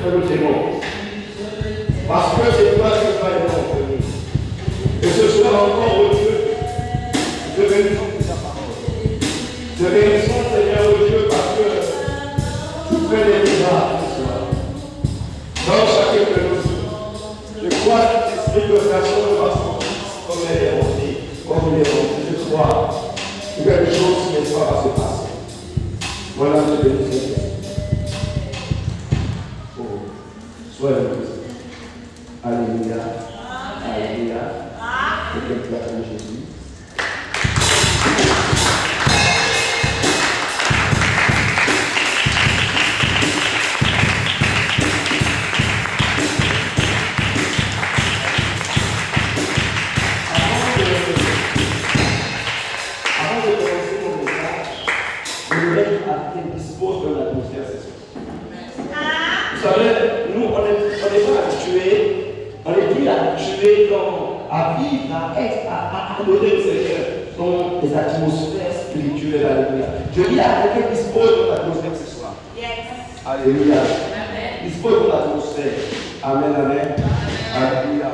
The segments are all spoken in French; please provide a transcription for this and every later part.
que nous t'aimons. Parce que c'est toi qui vas être entre nous. Et ce soir encore, oh Dieu, je bénissons ta parole. Je bénissons, Seigneur, oh Dieu, parce que tu fais des miracles ce soir. Dans chacun de nous. Je crois que l'esprit de création de ma sortie, comme elle est remplie, comme il est rempli. Je crois que quelque chose n'est pas à se passer. Voilà, je bénis Seigneur. Oh, sois le Christ. Alléluia. Alléluia. Et que la de Jésus. Avant de commencer mon message, je voudrais à quel dispose de l'atmosphère ce soir. Vous savez, nous, on n'est pas habitués. On est plus habitué à vivre, à être, à adorer le Seigneur dans des atmosphères spirituelles. Alléluia. Je dis à quelqu'un dispose de l'atmosphère ce soir. Yes. Alléluia. Amen. Dispose de l'atmosphère. Amen, amen. Alléluia.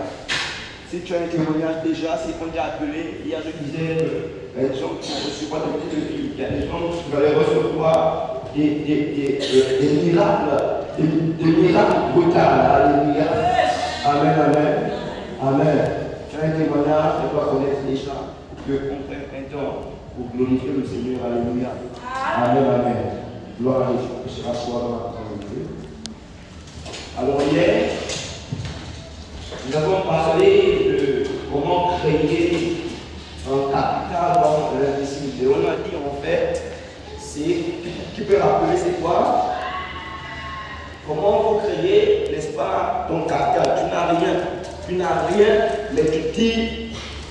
Si tu as un témoignage déjà, si on t'a appelé, hier je disais, les gens qui ont reçu pas de petite vie, il y a des gens qui allaient recevoir des miracles, des miracles brutaux. Alléluia. Amen, amen, amen. Tu as un témoignage, tu dois connaître déjà, que on prenne un temps pour glorifier le Seigneur. Alléluia. Amen, amen. Gloire à Dieu. Je serai asseoir dans la parole de Dieu. Alors hier, nous avons parlé de comment créer un capital dans l'invisibilité. On a dit en fait, c'est, tu peux rappeler c'est quoi? Comment vous créez, n'est-ce pas, ton capital? Tu n'as rien, mais tu dis,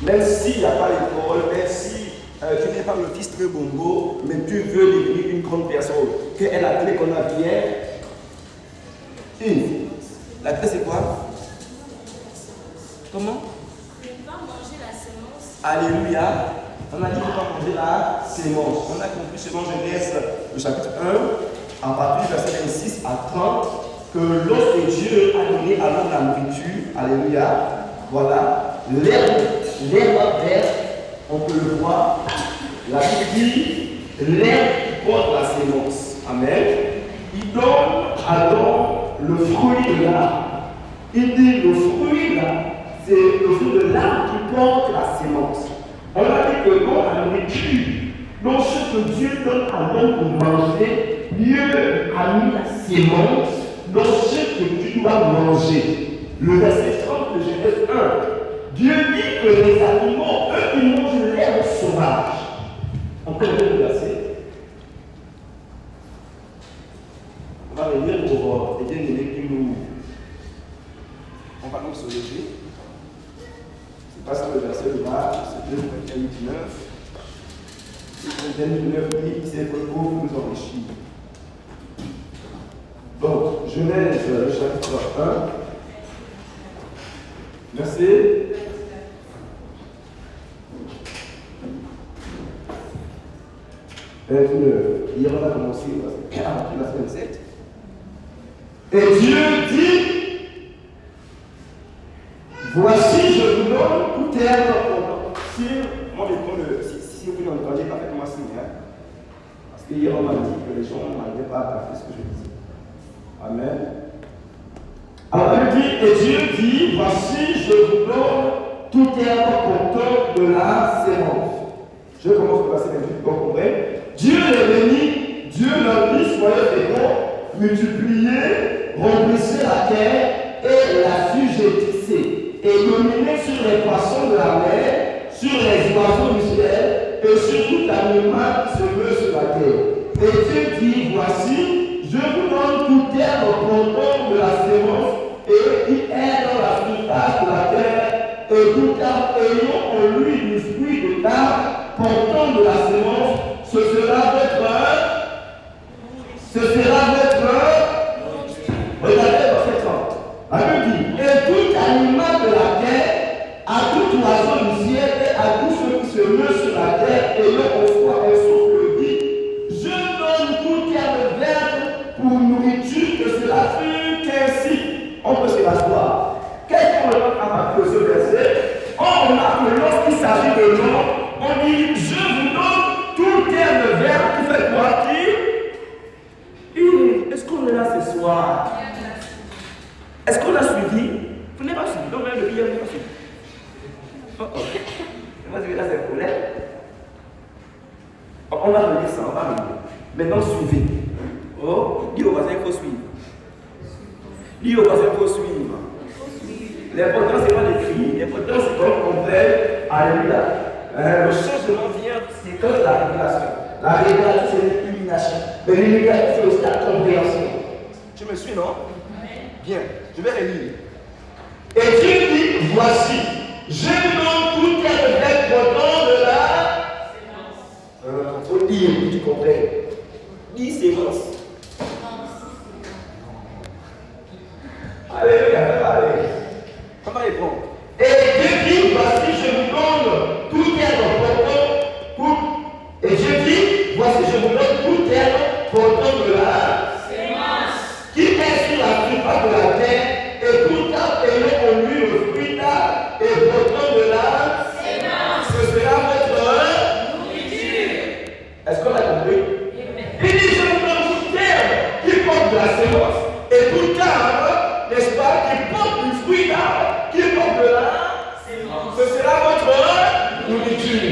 même s'il n'y a pas l'école, même si tu n'es pas le fils de Bongo, mais tu veux devenir une grande personne. Quelle est la clé qu'on a dit hier? Une. La clé c'est quoi? Comment? Ne pas manger la sémence. Alléluia. On a dit ne pas manger la sémence. On a compris selon Genèse, le chapitre 1. À partir du verset 26 à 30, que lorsque Dieu a donné à l'homme la nourriture, alléluia, voilà, l'herbe verte, on peut le voir, la Bible dit, l'herbe porte la sémence, amen, il donne alors le fruit de l'arbre, il dit le fruit là, c'est le fruit de l'arbre qui porte la sémence. On a dit que dans la nourriture, dans ce que Dieu donne à l'homme pour manger, Dieu a mis la sémence dans ce que tu dois manger. Le verset 30 de Genèse 1. Dieu dit que les animaux, eux, ils mangent l'herbe sauvage. On peut lire le verset. On va venir pour les bien-aimés qui nous. On va nous se lever. C'est pas ça le verset de là, c'est 2 Corinthiens 19. 2 Corinthiens 19 dit c'est que pour nous enrichir. Donc, Genèse, le chapitre 1, verset 29. Hier, on a commencé la 27. Et Dieu dit, voici, je vous donne toute herbe. Si vous n'entendez pas, faites-moi signe. Parce que hier, on m'a dit que les gens n'arrivaient pas à faire ce que je disais. Amen. Alors il dit, et Dieu dit, voici, je vous donne toute herbe portant de la sémence. Je commence par verset 28, vous comprenez? Dieu les bénit, Dieu leur dit, soyez féconds, multipliez, remplissez la terre et la sujétissez, et dominez sur les poissons de la mer, sur les oiseaux du ciel, et sur tout animal qui se meut sur la terre. Et Dieu dit, voici, je vous donne toute herbe portant de la sémence et qui est dans la surface de la terre, et tout arbre ayant en lui du fruit de l'arbre portant de la sémence, ce sera votre. Regardez verset 30. La Bible dit, et tout animal de la terre, à tout oiseau du ciel et à tous ceux qui se meuvent sur la terre, ayant en soi un souffle dit, je donne toute herbe verte pour nourriture, que cela fut 15 Maintenant, suivez. Oh, dis au voisin, il faut suivre. Dis au voisin, il faut suivre. L'important, c'est pas de crier. L'important, c'est qu'on comprenne. Alléluia. Le changement vient, c'est comme la révélation. La révélation, c'est l'illumination. Mais l'illumination, c'est aussi la compréhension. Tu me suis, non? Bien. Je vais relire. Et Dieu dit, voici, je vous donne tout terre verte portant de la sémence. Il faut dire que tu comprennes. Dis sémence. Alléluia, allez. Comment répondre? Et Dieu dit, voici, je vous donne tout terre portant tout. Et Dieu dit, voici, je vous donne tout terre portant de la sémence. Qui est sur la surface de la terre, et tout arbre ayant en lui le fruit d'arbre, et portant de la sémence. Ce sera votre nourriture. Est-ce qu'on a compris? Il dit, je vous donne tout terre qui porte de la sémence, et tout arbre, n'est-ce pas, qui porte du fruit d'arbre, qui porte de la sémence. Ce sera votre nourriture.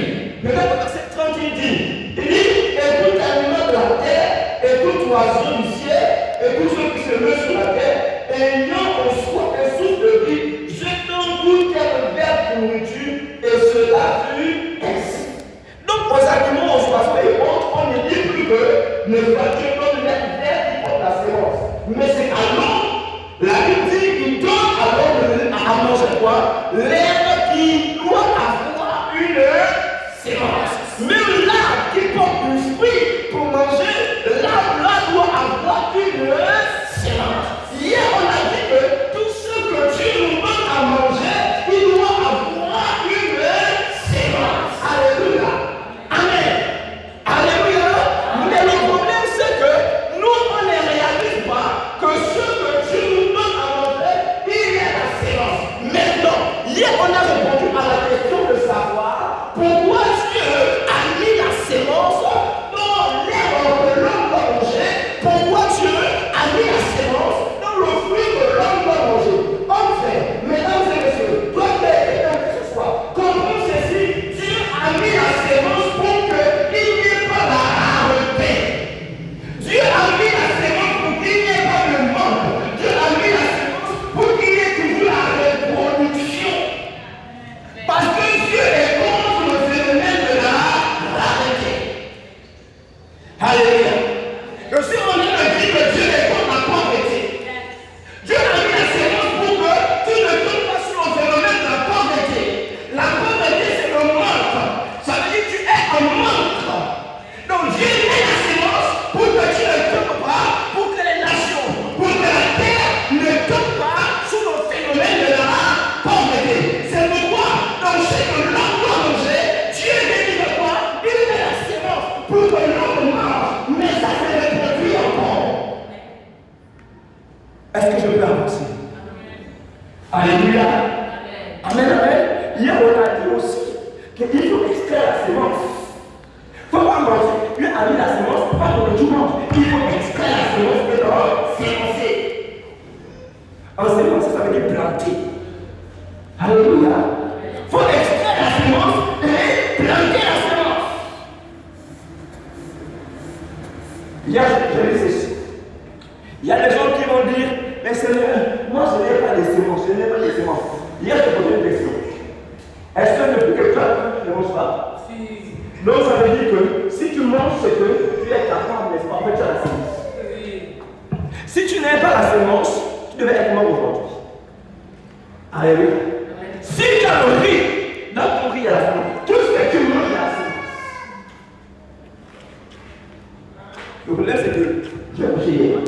Maintenant, le verset 30, il dit, et tout animal de la terre, et tout oiseau du ciel, et tous ceux qui se meuvent sur la terre, ayant en soi un souffle de vie, jetant toute terre verte pour nourriture, et cela fut ainsi. Donc, aux animaux, aux oiseaux et autres, on ne dit plus que ne pas Dieu donne l'herbe verte qui porte la sémence. Mais c'est à l'homme, la Bible dit, il donne à l'homme à manger quoi? L'herbe qui doit avoir une sémence. Même l'arbre qui porte du fruit pour manger, l'arbre là doit avoir une sémence. Hier, on a dit que tout ce que Dieu nous donne à manger, il doit avoir une sémence. Alléluia. Amen. Alléluia. Mais le problème, c'est que nous, on ne réalise pas que ce que Dieu nous donne à manger, il y a la sémence. Maintenant, hier, on a répondu à la question de savoir pourquoi Dieu a mis la sémence dans l'herbe que l'homme doit manger. Pourquoi Dieu a mis la sémence dans le fruit que l'homme doit manger. Enfin, mesdames et messieurs, toi qui es quelqu'un que ce soit, comprends ceci, Dieu a mis la sémence pour qu'il n'y ait pas la rareté. Dieu a mis la sémence pour qu'il n'y ait pas de manque. Dieu a mis la sémence pour qu'il y ait toujours la reproduction. Parce que Dieu est contre le phénomène de la rareté. Alléluia. Je suis en train de dire que Dieu est contre la pauvreté. Dieu a mis la sémence pour que tu ne tombes pas sur le phénomène de la pauvreté. La pauvreté, c'est le manque. Ça veut dire que tu es en manque. Donc Dieu met la sémence pour que tu ne tombes pas, pour que les nations, pour que la terre ne tombe pas sous le phénomène de la pauvreté. C'est pourquoi, dans ce que l'homme doit manger, Dieu dit de quoi? Il met la sémence pour que l'homme mange, mais ça se reproduit encore. Est-ce que je peux avancer? Alléluia. Amen, amen. Hier, on a dit aussi qu'il faut extraire la sémence. Il ne faut pas manger. Lui a mis la sémence, pas pour que tu manges. Il faut extraire la sémence et sémencer. En sémencer, ça veut dire planter. Alléluia. Il faut extraire la sémence et planter la sémence. Hier, je réfléchis. Il y a des gens qui vont dire, mais Seigneur, moi je n'ai pas de sémences, je n'ai pas de sémences. Hier, je te posais une question. Est-ce que depuis que tu ne manges pas? Si. Donc ça veut dire que si tu manges ce que tu es capable, n'est-ce pas? En fait, tu as la sémence. Oui. Si tu n'aimes pas la sémence, tu devais être mort aujourd'hui. Alléluia. Si tu as le riz, dans ton riz, il y a la sémence. Tout ce que tu manges, il y a la sémence. Le problème, c'est que tu as mangé hier.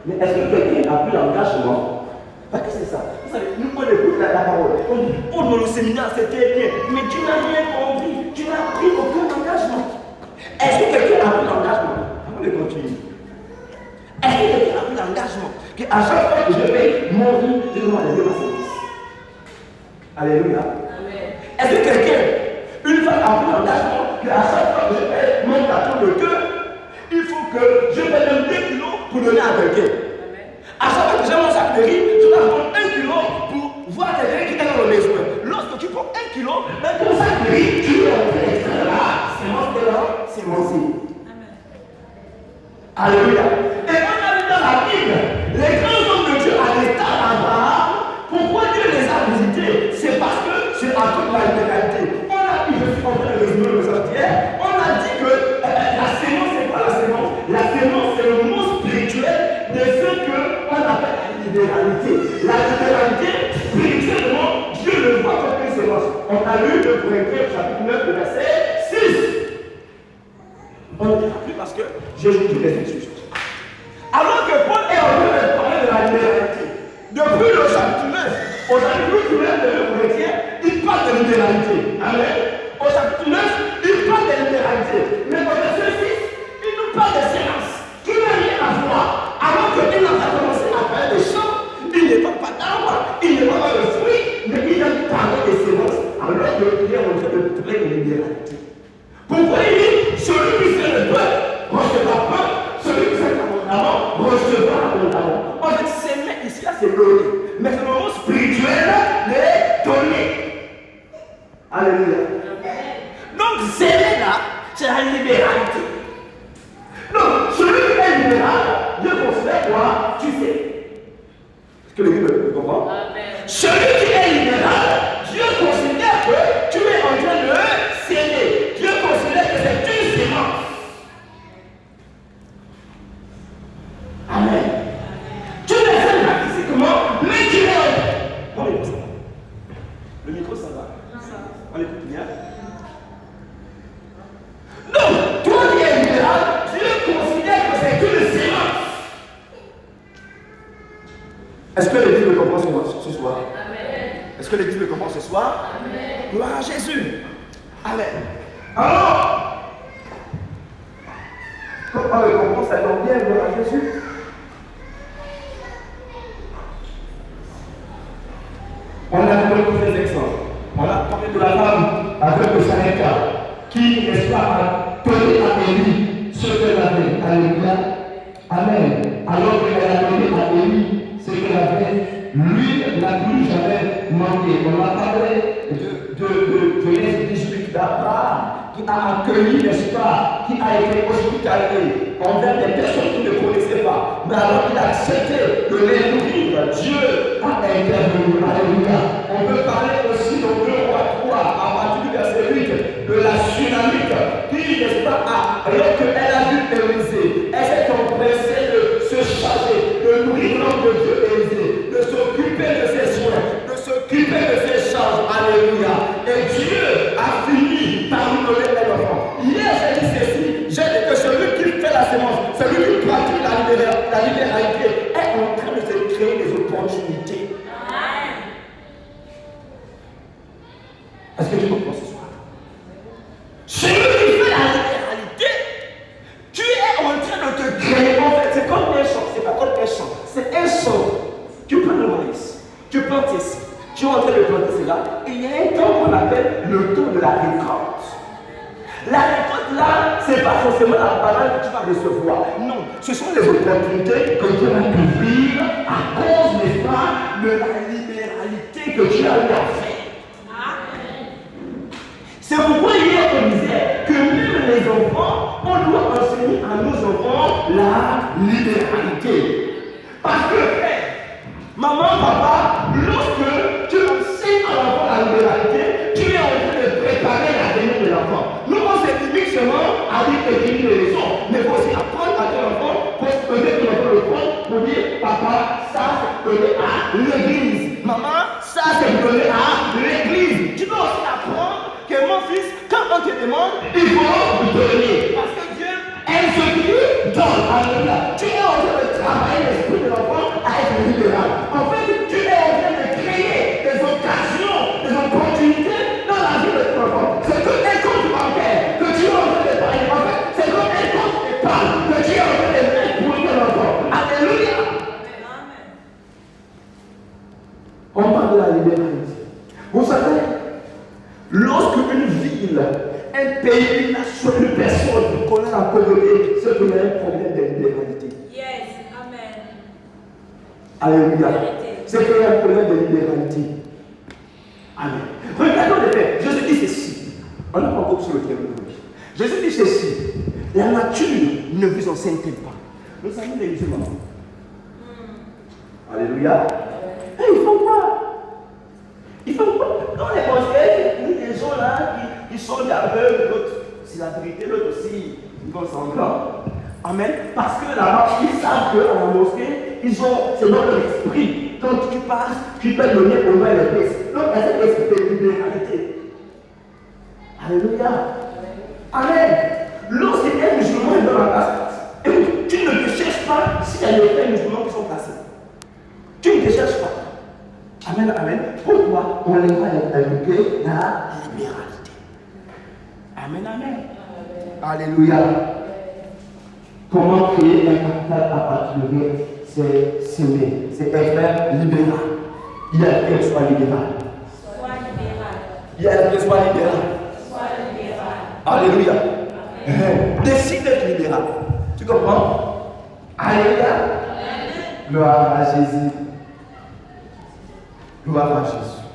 Mais est-ce que quelqu'un a pris l'engagement? Parce que c'est ça. Vous savez, nous, on écoute la parole. On dit, oh, dans le séminaire, c'était bien. Mais tu n'as rien compris. Tu n'as pris aucun engagement. Est-ce que quelqu'un a pris l'engagement? Avant de continuer. Est-ce que quelqu'un a pris l'engagement? Qu'à chaque fois que je paye mon riz, je dois aller ma séance. Alléluia. Amen. Est-ce que quelqu'un, une femme a pris l'engagement qu'à chaque fois que je paye mon carton de queue, il faut que je me donne 2 kilos pour donner à quelqu'un. À chaque fois que j'ai mon sac de riz, je dois prendre 1 kilo pour voir quelqu'un qui est dans le besoin. Lorsque tu prends 1 kilo, dans ton sac de riz, tu dois extraire là, c'est mon sémence. libéralité. La libéralité, spirituellement, Dieu le voit comme une sémence. On a lu le Corinthiens chapitre 9, verset 6. On ne dira plus parce que Jésus dit les instructions. Alors que Paul est en train de parler de la libéralité. Depuis le chapitre 9, au chapitre 9 de Corinthiens, il parle de libéralité. Amen. Au chapitre 9, il parle de libéralité. Mais au verset 6, il nous parle de séance qui n'a rien à voir. Alors qu'il a commencé à parler de champs, il n'est pas d'arbre, il n'est pas de fruits, mais il a parlé de séances alors qu'il est en train de parler de libéralité. Pourquoi il dit celui qui fait le peu recevra peu, celui qui fait abondamment recevra abondamment. En fait, s'aimer ici, là, c'est donner. Mais c'est le mot spirituel de donner. Alléluia. Donc, s'aimer là, c'est la libéralité. Donc, celui qui est libéral, Dieu considère quoi? Tu sais. Est-ce que l'Église me comprend? Celui qui est libéral, Dieu considère que tu es en train de s'aimer. Dieu considère que c'est une sémence. Amen. Tu ne fais pas physiquement, mais tu es. On écoute ça. Le micro, ça va? On écoute bien. Donc, toi qui es libéral, Dieu considère que c'est une sémence. Est-ce que l'Église me comprend ce soir? Amen. Est-ce que l'Église me comprend ce soir? Amen. Gloire à Jésus. Amen. Alors, quand on le comprend, ça tombe bien, gloire à Jésus. On a donné des exemples. On a parlé de la femme avec le Sareka qui, n'est-ce pas, a donné à Élie ce qu'elle avait. Alléluia. Amen. Alors qu'elle a donné à Élie ce qu'elle avait, lui n'a plus jamais manqué. On a parlé de Genèse 18 d'Abraham qui a accueilli, n'est-ce pas, qui a été hospitalisé envers des personnes qui ne connaissaient pas. Mais alors qu'il a accepté de les nourrir, Dieu a intervenu. Alléluia. On peut parler aussi dans 2 Rois 3, à partir du verset 8, de la Sunamite qui, n'est-ce pas, alors qu'elle a vu Élisée, elle s'est empressée de se charger, de nourrir l'homme de Dieu Élisée, de s'occuper de ses soins, de s'occuper de ses charges. Alléluia. Et Dieu a fini par nous donner un enfant. Hier, j'ai dit ceci. J'ai dit que celui qui fait la sémence, celui qui pratique la libéralité, est en train de se créer des opportunités. Est-ce que tu comprends ce soir? Celui qui fait la libéralité, tu es en train de te créer. En fait, c'est comme un champ. C'est pas comme un champ. C'est un champ. Tu prends le maïs, tu plantes ici. Tu es en train de planter cela. Et il y a un temps qu'on appelle le temps de la récolte. La récolte là, c'est pas forcément la banane que tu vas recevoir. Non, ce sont les opportunités que tu vas vivre à cause, n'est-ce pas, de la libéralité que tu as eu à faire. C'est pourquoi hier on disait que même les enfants, on doit enseigner à nos enfants la libéralité. Parce que, maman, papa, lorsque tu enseignes à l'enfant la libéralité, tu es en train de préparer l'avenir de l'enfant. Nous, on s'est limite seulement à dire écrire les leçons, mais il faut aussi apprendre à ton enfant pour aider ton enfant le prendre pour dire, papa, ça c'est donné à l'église. Maman, ça c'est donné à l'église. Tu dois aussi apprendre que mon fils, quand on te demande, il faut donner. Parce que Dieu aime ce qui donne. Alléluia. Tu es en train de travailler l'esprit de l'enfant à être libéral. En fait, tu es en train de créer des occasions, des opportunités dans la vie de ton enfant. C'est comme un compte bancaire que tu es en train de parler. En fait, c'est comme un compte d'épargne que tu es en train de mettre pour ton enfant. Alléluia. On parle de la libéralité. Vous savez, lorsque une ville, un pays, une nation, une personne connaît la pauvreté, c'est qu'il y a un problème de libéralité. Yes, amen. Alléluia. C'est qu'il y a un problème de libéralité. Amen. Regardons les faits. Jésus dit ceci. On n'a pas beaucoup sur le terrain. Jésus dit ceci. La nature ne vous enseigne-t-elle pas? Nous savons les musulmans. Alléluia. Et ils font quoi? Ils font quoi? Quand les conseillers, les gens là, ils sont aveugles, l'autre, c'est la vérité, l'autre aussi, ils font semblant. Amen. Parce que là-bas, ils savent qu'à la mosquée, c'est dans leur esprit. Quand tu passes, tu peux donner au moins le Christ. Donc, il y a cette esprit de libéralité. Alléluia. Amen. Lorsqu'un musulman est dans la place, écoute, tu ne te cherches pas s'il y a des frères musulmans qui sont placés. Tu ne te cherches pas. Amen, amen. Pourquoi on les va éduquer la libéralité? Amen, amen. Alléluia. Comment créer un capital à partir de rien? C'est s'aimer, c'est être libéral. Il y a qu'un soit libéral. Sois libéral. Il y a qu'un soit libéral. Sois libéral. Alléluia. Décide d'être libéral. Tu comprends? Alléluia. Gloire à Jésus. Gloire à Jésus.